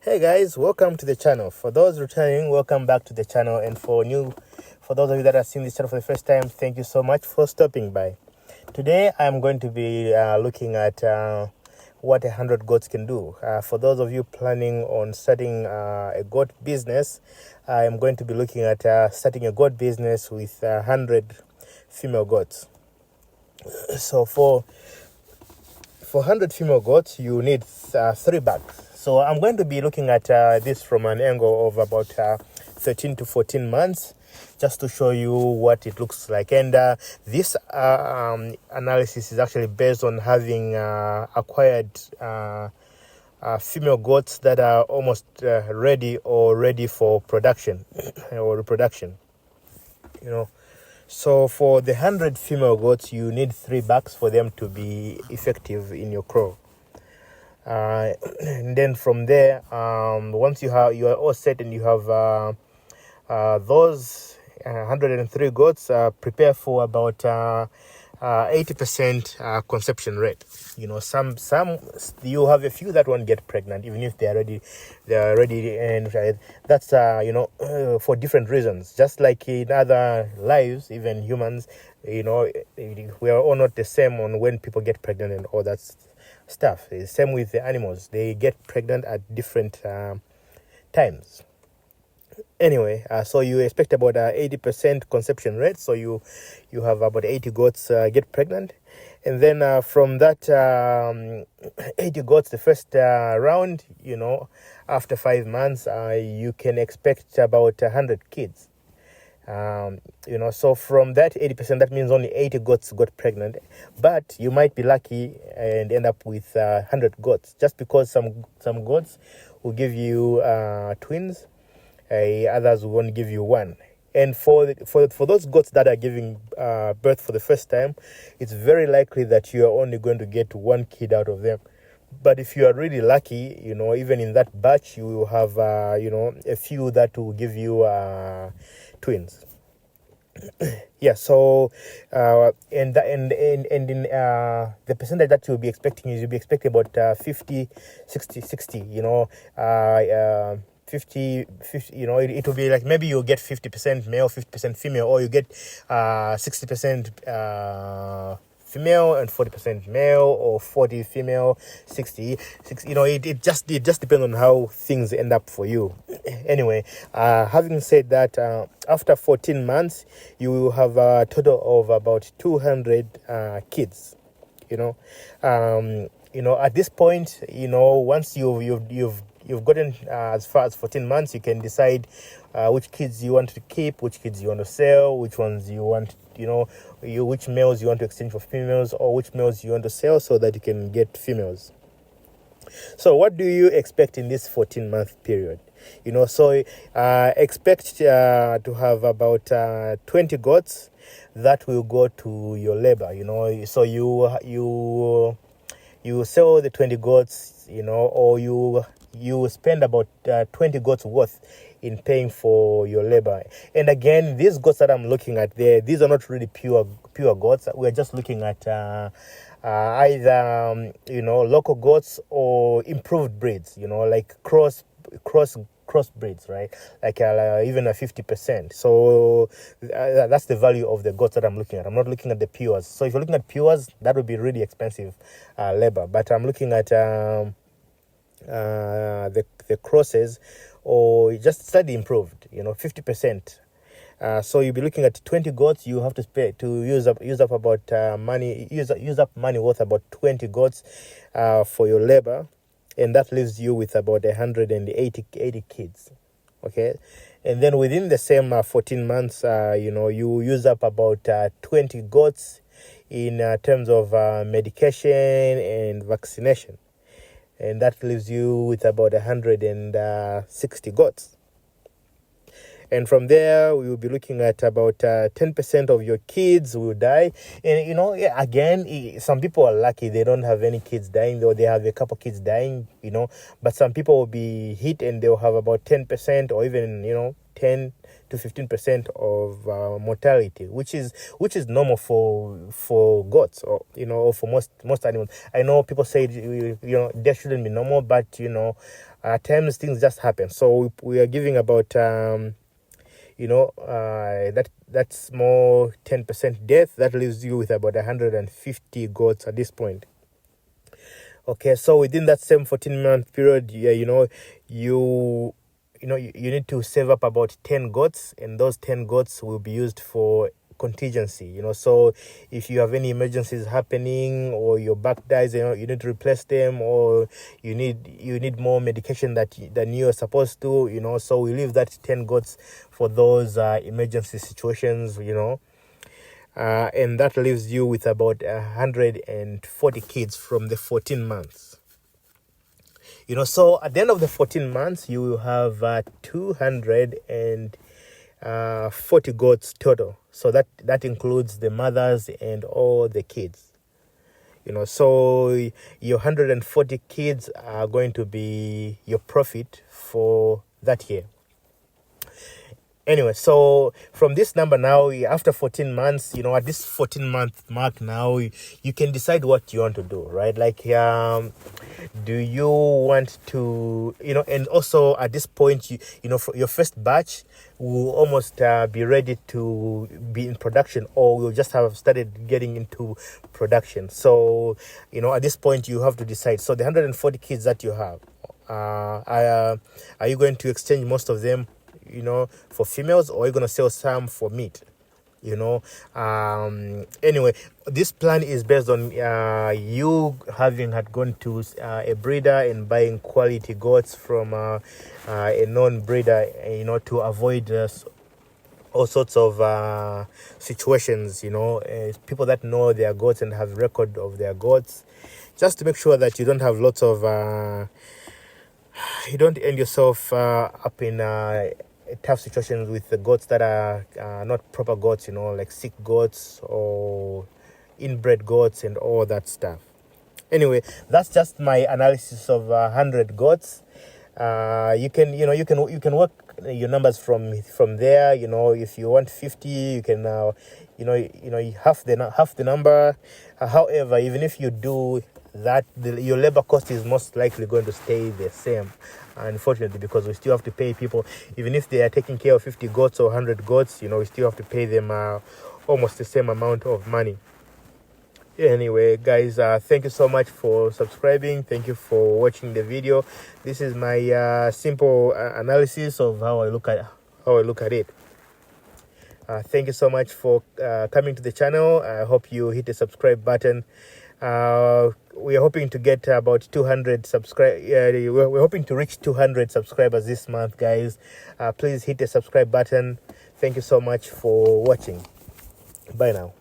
Hey guys, welcome to the channel. For those returning, welcome back to the channel. And for those of you that are seeing this channel for the first time, thank you so much for stopping by. Today, I'm going to be looking at what 100 goats can do. For those of you planning on starting a goat business, I'm going to be looking at starting a goat business with 100 female goats. So for 100 female goats, you need 3 bags. So I'm going to be looking at this from an angle of about 13 to 14 months, just to show you what it looks like. And this analysis is actually based on having acquired female goats that are almost ready for production or reproduction. So for the 100 female goats, you need 3 bags for them to be effective in your crow. And then from there, once you are all set and you have those 103 goats, prepare for about 80% conception rate. Some you have a few that won't get pregnant even if they're ready, and that's for different reasons. Just like in other lives, even humans, we are all not the same on when people get pregnant and all that stuff. Same with the animals; they get pregnant at different times. Anyway, so you expect about 80% conception rate. So you have about 80 goats get pregnant, and then from that 80 goats, the first round, after 5 months, you can expect about 100 kids. So from that 80%, that means only 80 goats got pregnant, but you might be lucky and end up with 100 goats, just because some goats will give you twins. Others won't give you one. And for those goats that are giving birth for the first time, it's very likely that you are only going to get 1 kid out of them. But if you are really lucky, even in that batch, you will have a few that will give you twins. Yeah, so and in the percentage that you'll be expecting is, you'll be expecting about 50 60 60, 50, it will be like, maybe you'll get 50% male, 50% female, or you get 60% female and 40% male, or 40 female, 60. It just depends on how things end up for you. Anyway, having said that, after 14 months, you will have a total of about 200 kids. At this point, once you've gotten as far as 14 months, you can decide which kids you want to keep, which kids you want to sell, which ones you want, which males you want to exchange for females, or which males you want to sell so that you can get females. So what do you expect in this 14-month period? Expect to have about 20 goats that will go to your labor. So you sell the 20 goats, or you spend about 20 goats worth in paying for your labor. And again, these goats that I'm looking at there, these are not really pure goats. We're just looking at either local goats or improved breeds, like cross breeds, right? Like even a 50%. So that's the value of the goats that I'm looking at. I'm not looking at the pures. So if you're looking at pures, that would be really expensive labor. But I'm looking at the crosses, or just slightly improved, 50%. So you'll be looking at 20 goats. You have to pay to use up about money worth about 20 goats for your labor, and that leaves you with about 180 kids. Okay, and then within the same 14 months, you use up about 20 goats in terms of medication and vaccination, and that leaves you with about 160 goats. And from there, we will be looking at about 10% of your kids will die. And, yeah, again, some people are lucky. They don't have any kids dying, though they have a couple kids dying, But some people will be hit and they'll have about 10% or even, 10 to 15% of mortality, which is normal for goats, or or for most animals. I know people say that shouldn't be normal, but at times things just happen. So we are giving about that's more 10% death. That leaves you with about 150 goats at this point. Okay, so within that same 14-month period, you need to save up about 10 goats, and those 10 goats will be used for contingency. So if you have any emergencies happening, or your back dies, you need to replace them, or you need more medication than you are supposed to. So we leave that 10 goats for those emergency situations. And that leaves you with about 140 kids from the 14 months. So at the end of the 14 months, you will have 240 goats total. So that includes the mothers and all the kids. So your 140 kids are going to be your profit for that year. Anyway, so from this number now, after 14 months, at this 14-month mark now, you can decide what you want to do, right? Like, do you want to, and also at this point, for your first batch will almost be ready to be in production, or will just have started getting into production. So, at this point, you have to decide. So the 140 kids that you have, are you going to exchange most of them for females, or are you going to sell some for meat? Anyway, this plan is based on you having had gone to a breeder and buying quality goats from a non-breeder, to avoid all sorts of situations, people that know their goats and have record of their goats, just to make sure that you don't have lots of you don't end yourself up in tough situations with the goats that are not proper goats, like sick goats or inbred goats and all that stuff. Anyway, that's just my analysis of 100 goats. You can work your numbers from there. If you want 50, you can half the number. However, even if you do that, your labor cost is most likely going to stay the same, unfortunately, because we still have to pay people. Even if they are taking care of 50 goats or 100 goats, we still have to pay them almost the same amount of money. Anyway, guys, thank you so much for subscribing. Thank you for watching the video. This is my simple analysis of how I look at it. Thank you so much for coming to the channel. I hope you hit the subscribe button. We are hoping to get about 200 we're hoping to reach 200 subscribers this month, guys. Please hit the subscribe button. Thank you so much for watching. Bye now.